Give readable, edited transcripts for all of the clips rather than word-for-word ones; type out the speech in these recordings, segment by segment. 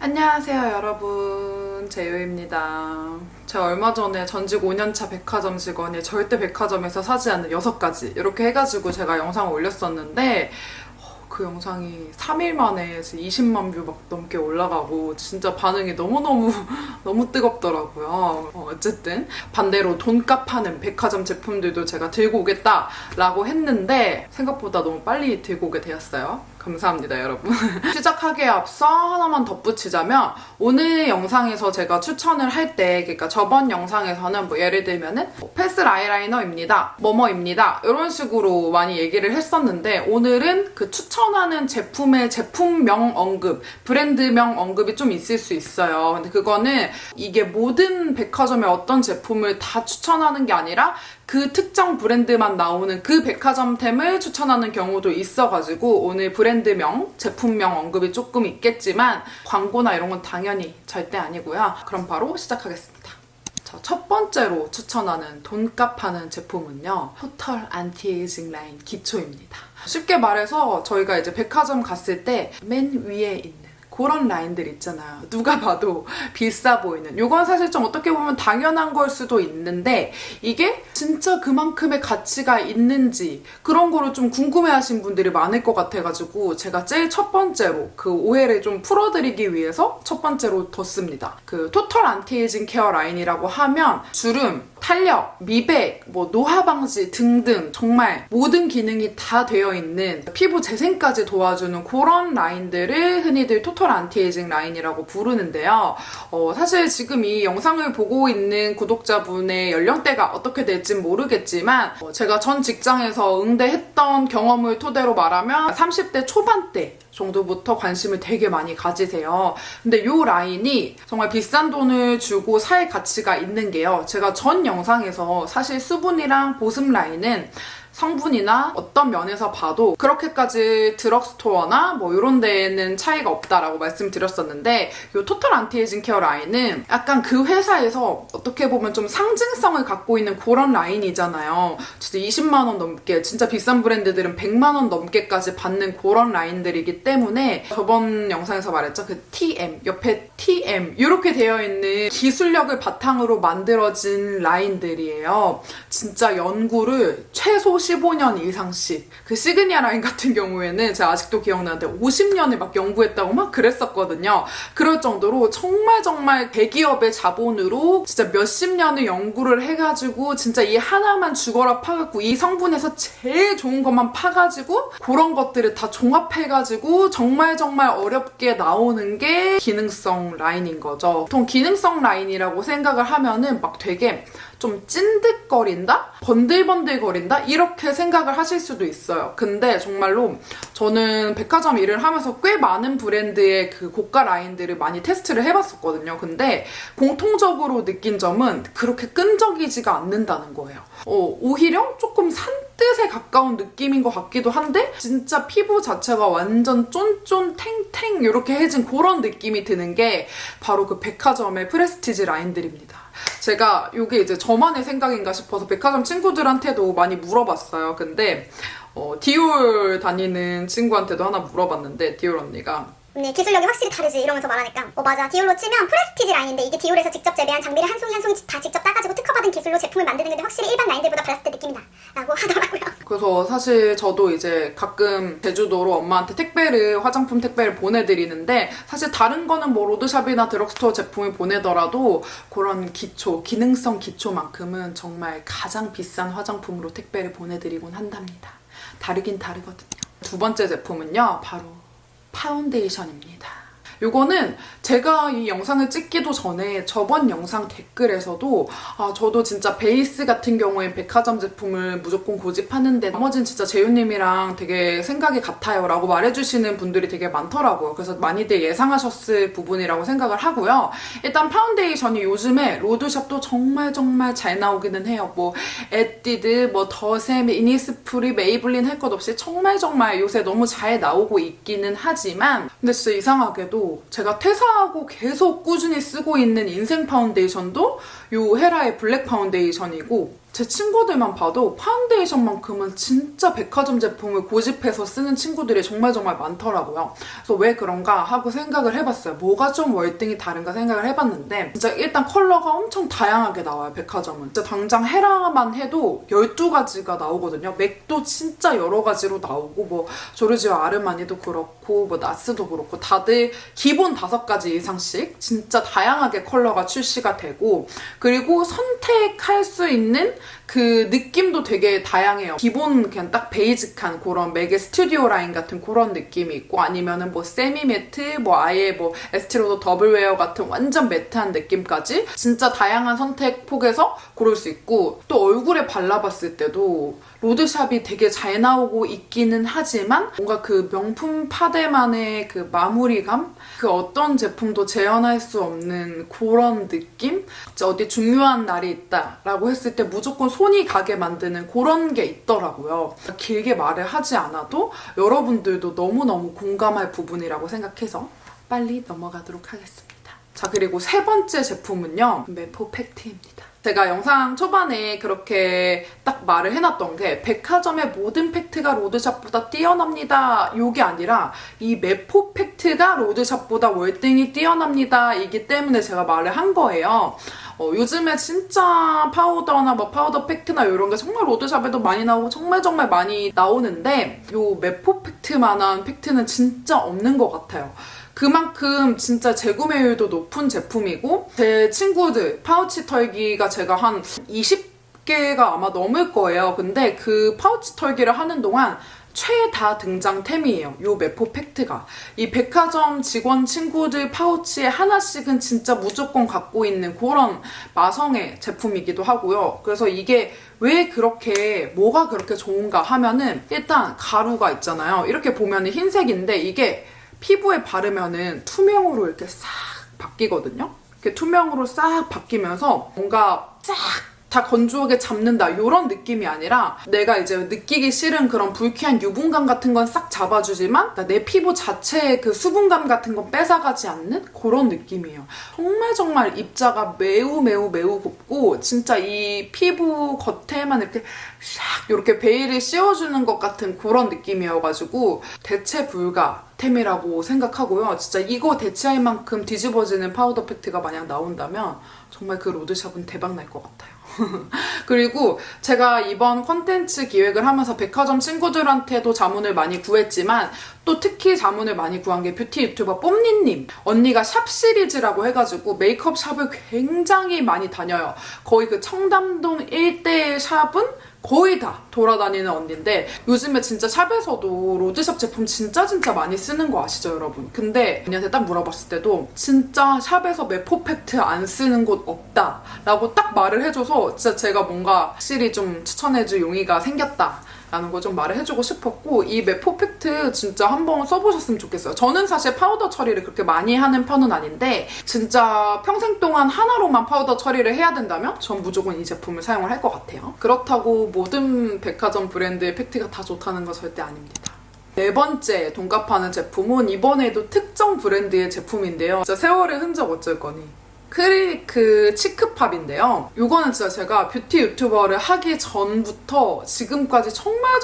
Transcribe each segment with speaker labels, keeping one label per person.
Speaker 1: 안녕하세요 여러분, 제유입니다. 제가 얼마 전에 전직 5년차 백화점 직원이 절대 백화점에서 사지 않는 6가지 이렇게 해가지고 제가 영상을 올렸었는데 그 영상이 3일 만에 20만 뷰 막 넘게 올라가고 진짜 반응이 너무너무 너무 뜨겁더라고요. 어쨌든 반대로 돈값 하는 백화점 제품들도 제가 들고 오겠다라고 했는데 생각보다 너무 빨리 들고 오게 되었어요. 감사합니다 여러분. 시작하기에 앞서 하나만 덧붙이자면 오늘 영상에서 제가 추천을 할 때, 그러니까 저번 영상에서는 뭐 예를 들면은 패슬 아이라이너입니다, 뭐뭐입니다 이런 식으로 많이 얘기를 했었는데, 오늘은 그 추천하는 제품의 제품명 언급, 브랜드명 언급이 좀 있을 수 있어요. 근데 그거는 이게 모든 백화점의 어떤 제품을 다 추천하는 게 아니라 그 특정 브랜드만 나오는 그 백화점템을 추천하는 경우도 있어가지고 오늘 브랜드명, 제품명 언급이 조금 있겠지만 광고나 이런 건 당연히 절대 아니고요. 그럼 바로 시작하겠습니다. 첫 번째로 추천하는 돈값 하는 제품은요, 토털 안티에이징 라인 기초입니다. 쉽게 말해서 저희가 이제 백화점 갔을 때 맨 위에 있는 그런 라인들 있잖아요. 누가 봐도 비싸 보이는. 이건 사실 좀 어떻게 보면 당연한 걸 수도 있는데 이게 진짜 그만큼의 가치가 있는지 그런 거를 좀 궁금해하신 분들이 많을 것 같아가지고 제가 제일 첫 번째로 그 오해를 좀 풀어드리기 위해서 첫 번째로 뒀습니다. 그 토털 안티에이징 케어 라인이라고 하면 주름, 탄력, 미백, 뭐 노화 방지 등등 정말 모든 기능이 다 되어 있는 피부 재생까지 도와주는 그런 라인들을 흔히들 토털 안티에이징 라인이라고 부르는데요. 사실 지금 이 영상을 보고 있는 구독자분의 연령대가 어떻게 될진 모르겠지만 제가 전 직장에서 응대했던 경험을 토대로 말하면 30대 초반대 정도부터 관심을 되게 많이 가지세요. 근데 이 라인이 정말 비싼 돈을 주고 살 가치가 있는 게요. 제가 전 영상에서 사실 수분이랑 보습 라인은 성분이나 어떤 면에서 봐도 그렇게까지 드럭스토어나 뭐 이런 데에는 차이가 없다라고 말씀드렸었는데 이 토털 안티에이징 케어 라인은 약간 그 회사에서 어떻게 보면 좀 상징성을 갖고 있는 그런 라인이잖아요. 진짜 20만 원 넘게, 진짜 비싼 브랜드들은 100만 원 넘게까지 받는 그런 라인들이기 때문에 저번 영상에서 말했죠. 그 TM, 옆에 TM 이렇게 되어 있는 기술력을 바탕으로 만들어진 라인들이에요. 진짜 연구를 최소 15년 이상씩, 그 시그니아 라인 같은 경우에는 제가 아직도 기억나는데 50년을 막 연구했다고 막 그랬었거든요. 그럴 정도로 정말 대기업의 자본으로 진짜 몇십 년을 연구를 해가지고 진짜 이 하나만 죽어라 파갖고 이 성분에서 제일 좋은 것만 파가지고 그런 것들을 다 종합해가지고 정말 어렵게 나오는 게 기능성 라인인 거죠. 보통 기능성 라인이라고 생각을 하면은 막 되게 좀 찐득거린다? 번들번들거린다? 이렇게 생각을 하실 수도 있어요. 근데 정말로 저는 백화점 일을 하면서 꽤 많은 브랜드의 그 고가 라인들을 많이 테스트를 해봤었거든요. 근데 공통적으로 느낀 점은 그렇게 끈적이지가 않는다는 거예요. 오히려 조금 산뜻에 가까운 느낌인 것 같기도 한데 진짜 피부 자체가 완전 쫀쫀 탱탱 이렇게 해진 그런 느낌이 드는 게 바로 그 백화점의 프레스티지 라인들입니다. 제가 이게 이제 저만의 생각인가 싶어서 백화점 친구들한테도 많이 물어봤어요. 근데 디올 다니는 친구한테도 하나 물어봤는데 디올 언니가
Speaker 2: 기술력이 확실히 다르지 이러면서 말하니까 맞아, 디올로 치면 프레스티지 라인인데 이게 디올에서 직접 재배한 장비를 한 송이 한 송이 다 직접 따가지고 특허받은 기술로 제품을 만드는 건데 확실히 일반 라인들보다 브라스트 느낌이다 라고 하더라고요.
Speaker 1: 그래서 사실 저도 이제 가끔 제주도로 엄마한테 화장품 택배를 보내드리는데 사실 다른 거는 뭐 로드샵이나 드럭스토어 제품을 보내더라도 그런 기초, 기능성 기초만큼은 정말 가장 비싼 화장품으로 택배를 보내드리곤 한답니다. 다르긴 다르거든요. 두 번째 제품은요, 바로 파운데이션입니다. 요거는 제가 이 영상을 찍기도 전에 저번 영상 댓글에서도 저도 진짜 베이스 같은 경우에 백화점 제품을 무조건 고집하는데 나머지는 진짜 재윤님이랑 되게 생각이 같아요 라고 말해주시는 분들이 되게 많더라고요. 그래서 많이들 예상하셨을 부분이라고 생각을 하고요. 일단 파운데이션이 요즘에 로드샵도 정말 잘 나오기는 해요. 뭐 에뛰드, 뭐 더샘, 이니스프리, 메이블린 할 것 없이 정말 요새 너무 잘 나오고 있기는 하지만 근데 진짜 이상하게도 제가 퇴사하고 계속 꾸준히 쓰고 있는 인생 파운데이션도 요 헤라의 블랙 파운데이션이고 제 친구들만 봐도 파운데이션만큼은 진짜 백화점 제품을 고집해서 쓰는 친구들이 정말 많더라고요. 그래서 왜 그런가 하고 생각을 해봤어요. 뭐가 좀 월등히 다른가 생각을 해봤는데 진짜 일단 컬러가 엄청 다양하게 나와요, 백화점은. 진짜 당장 헤라만 해도 12가지가 나오거든요. 맥도 진짜 여러 가지로 나오고 뭐 조르지오 아르마니도 그렇고 뭐 나스도 그렇고 다들 기본 5가지 이상씩 진짜 다양하게 컬러가 출시가 되고, 그리고 선택할 수 있는 그 느낌도 되게 다양해요. 기본 그냥 딱 베이직한 그런 맥의 스튜디오 라인 같은 그런 느낌이 있고, 아니면은 뭐 세미 매트, 뭐 아예 뭐 에스티로더 더블 웨어 같은 완전 매트한 느낌까지 진짜 다양한 선택 폭에서 고를 수 있고, 또 얼굴에 발라봤을 때도 로드샵이 되게 잘 나오고 있기는 하지만 뭔가 그 명품 파데만의 그 마무리감? 그 어떤 제품도 재현할 수 없는 그런 느낌? 진짜 어디 중요한 날이 있다라고 했을 때 무조건 손이 가게 만드는 그런 게 있더라고요. 길게 말을 하지 않아도 여러분들도 너무너무 공감할 부분이라고 생각해서 빨리 넘어가도록 하겠습니다. 자, 그리고 3번째 제품은요, 메포 팩트입니다. 제가 영상 초반에 그렇게 딱 말을 해놨던 게 백화점의 모든 팩트가 로드샵보다 뛰어납니다. 이게 아니라 이 메포 팩트가 로드샵보다 월등히 뛰어납니다. 이기 때문에 제가 말을 한 거예요. 요즘에 진짜 파우더나 뭐 파우더 팩트나 이런 게 정말 로드샵에도 많이 나오고 정말 많이 나오는데 요 메포 팩트만한 팩트는 진짜 없는 것 같아요. 그만큼 진짜 재구매율도 높은 제품이고, 제 친구들 파우치 털기가 제가 한 20개가 아마 넘을 거예요. 근데 그 파우치 털기를 하는 동안 최다 등장템이에요, 요 메포 팩트가. 이 백화점 직원 친구들 파우치에 하나씩은 진짜 무조건 갖고 있는 그런 마성의 제품이기도 하고요. 그래서 이게 왜 그렇게, 뭐가 그렇게 좋은가 하면은, 일단 가루가 있잖아요. 이렇게 보면은 흰색인데 이게 피부에 바르면은 투명으로 이렇게 싹 바뀌거든요. 이렇게 투명으로 싹 바뀌면서 뭔가 싹 다 건조하게 잡는다 이런 느낌이 아니라, 내가 이제 느끼기 싫은 그런 불쾌한 유분감 같은 건 싹 잡아주지만 내 피부 자체의 그 수분감 같은 건 뺏어가지 않는 그런 느낌이에요. 정말 입자가 매우 곱고 진짜 이 피부 겉에만 이렇게 샥 이렇게 베일을 씌워주는 것 같은 그런 느낌이어가지고 대체 불가 템이라고 생각하고요. 진짜 이거 대체할 만큼 뒤집어지는 파우더 팩트가 만약 나온다면 정말 그 로드샵은 대박 날 것 같아요. 그리고 제가 이번 컨텐츠 기획을 하면서 백화점 친구들한테도 자문을 많이 구했지만 또 특히 자문을 많이 구한 게 뷰티 유튜버 뽐니님. 언니가 샵 시리즈라고 해가지고 메이크업 샵을 굉장히 많이 다녀요. 거의 그 청담동 일대의 샵은 거의 다 돌아다니는 언니인데, 요즘에 진짜 샵에서도 로드샵 제품 진짜 많이 쓰는 거 아시죠, 여러분? 근데 언니한테 딱 물어봤을 때도 진짜 샵에서 메포 팩트 안 쓰는 곳 없다 라고 딱 말을 해줘서 진짜 제가 뭔가 확실히 좀 추천해줄 용의가 생겼다 라는 거 좀 말을 해주고 싶었고, 이 메포 팩트 진짜 한번 써보셨으면 좋겠어요. 저는 사실 파우더 처리를 그렇게 많이 하는 편은 아닌데 진짜 평생 동안 하나로만 파우더 처리를 해야 된다면 전 무조건 이 제품을 사용을 할 것 같아요. 그렇다고 모든 백화점 브랜드의 팩트가 다 좋다는 거 절대 아닙니다. 4번째 돈값하는 제품은 이번에도 특정 브랜드의 제품인데요. 진짜 세월의 흔적 어쩔 거니. 크릴리크 치크팝인데요. 이거는 진짜 제가 뷰티 유튜버를 하기 전부터 지금까지 정말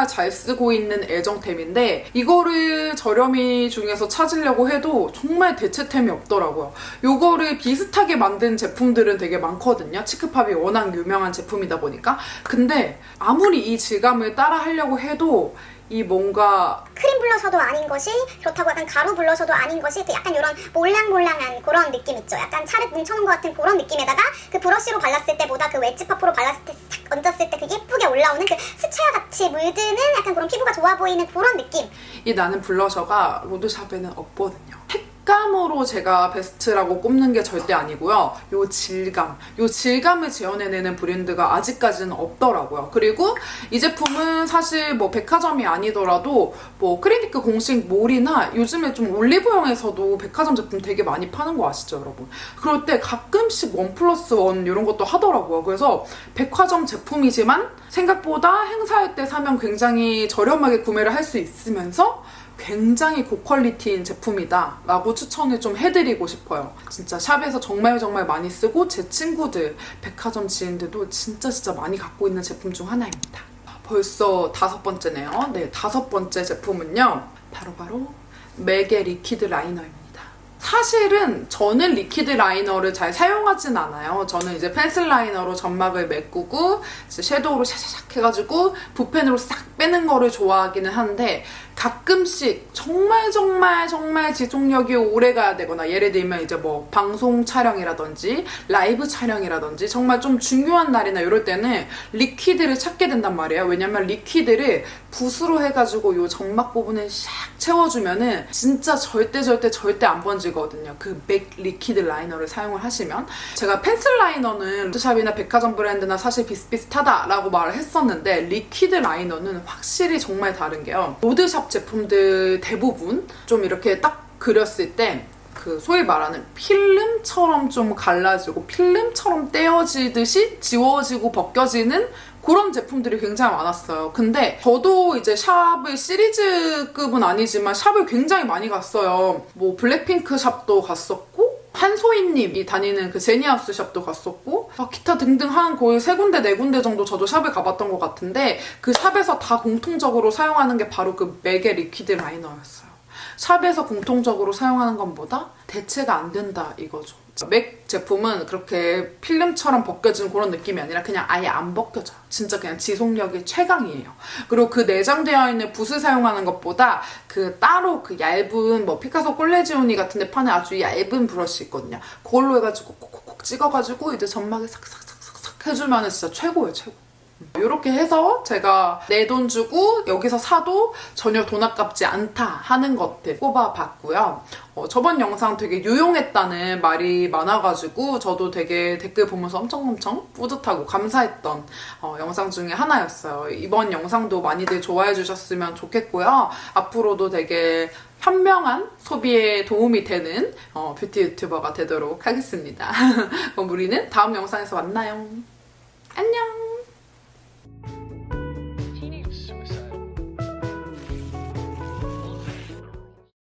Speaker 1: 잘 쓰고 있는 애정템인데, 이거를 저렴이 중에서 찾으려고 해도 정말 대체템이 없더라고요. 이거를 비슷하게 만든 제품들은 되게 많거든요. 치크팝이 워낙 유명한 제품이다 보니까. 근데 아무리 이 질감을 따라 하려고 해도 이 뭔가
Speaker 2: 크림 블러셔도 아닌 것이, 그렇다고 약간 가루 블러셔도 아닌 것이, 그 약간 이런 몰랑몰랑한 그런 느낌 있죠. 약간 차를 뭉쳐놓은 것 같은 그런 느낌에다가 그 브러쉬로 발랐을 때보다 그 웨지 퍼프로 발랐을 때 싹 얹었을 때 그 예쁘게 올라오는 그 수채화 같이 물드는 약간 그런 피부가 좋아 보이는 그런 느낌.
Speaker 1: 이 나는 블러셔가 로드샵에는 없거든요. 색감으로 제가 베스트라고 꼽는 게 절대 아니고요. 요 질감을 재현해내는 브랜드가 아직까지는 없더라고요. 그리고 이 제품은 사실 뭐 백화점이 아니더라도 뭐 클리니크 공식 몰이나 요즘에 좀 올리브영에서도 백화점 제품 되게 많이 파는 거 아시죠, 여러분? 그럴 때 가끔씩 1+1 이런 것도 하더라고요. 그래서 백화점 제품이지만 생각보다 행사할 때 사면 굉장히 저렴하게 구매를 할 수 있으면서 굉장히 고퀄리티인 제품이다 라고 추천을 좀 해드리고 싶어요. 진짜 샵에서 정말 많이 쓰고 제 친구들, 백화점 지인들도 진짜 많이 갖고 있는 제품 중 하나입니다. 벌써 5번째네요. 네, 5번째 제품은요. 바로 맥의 리퀴드 라이너입니다. 사실은 저는 리퀴드 라이너를 잘 사용하진 않아요. 저는 이제 펜슬 라이너로 점막을 메꾸고 이제 섀도우로 샤샤샥 해가지고 붓펜으로 싹 빼는 거를 좋아하기는 한데 가끔씩 정말 지속력이 오래 가야 되거나 예를 들면 이제 뭐 방송 촬영이라든지 라이브 촬영이라든지 정말 좀 중요한 날이나 이럴 때는 리퀴드를 찾게 된단 말이에요. 왜냐면 리퀴드를 붓으로 해가지고 요 점막 부분을 샥 채워주면은 진짜 절대 안 번지거든요. 그 맥 리퀴드 라이너를 사용을 하시면. 제가 펜슬 라이너는 로드샵이나 백화점 브랜드나 사실 비슷비슷하다라고 말을 했었는데 리퀴드 라이너는 확실히 정말 다른 게요. 로드샵 제품들 대부분 좀 이렇게 딱 그렸을 때 그 소위 말하는 필름처럼 좀 갈라지고 필름처럼 떼어지듯이 지워지고 벗겨지는 그런 제품들이 굉장히 많았어요. 근데 저도 이제 샵을 시리즈급은 아니지만 샵을 굉장히 많이 갔어요. 뭐 블랙핑크 샵도 갔었고 한소희님이 다니는 그 제니하우스 샵도 갔었고 기타 등등 한 거의 3군데 4군데 정도 저도 샵을 가봤던 것 같은데 그 샵에서 다 공통적으로 사용하는 게 바로 그 맥의 리퀴드 라이너였어요. 샵에서 공통적으로 사용하는 건 뭐다? 대체가 안 된다 이거죠. 맥 제품은 그렇게 필름처럼 벗겨지는 그런 느낌이 아니라 그냥 아예 안 벗겨져요. 진짜 그냥 지속력이 최강이에요. 그리고 그 내장되어 있는 붓을 사용하는 것보다 그 따로 그 얇은 뭐 피카소 콜레지오니 같은 데 파는 아주 얇은 브러쉬 있거든요. 그걸로 해가지고 콕콕콕 찍어가지고 이제 점막에 삭삭삭삭 해주면 진짜 최고예요, 최고. 이렇게 해서 제가 내 돈 주고 여기서 사도 전혀 돈 아깝지 않다 하는 것들 꼽아봤고요. 저번 영상 되게 유용했다는 말이 많아가지고 저도 되게 댓글 보면서 엄청 뿌듯하고 감사했던 영상 중에 하나였어요. 이번 영상도 많이들 좋아해 주셨으면 좋겠고요. 앞으로도 되게 현명한 소비에 도움이 되는 뷰티 유튜버가 되도록 하겠습니다. 그럼 우리는 다음 영상에서 만나요. 안녕!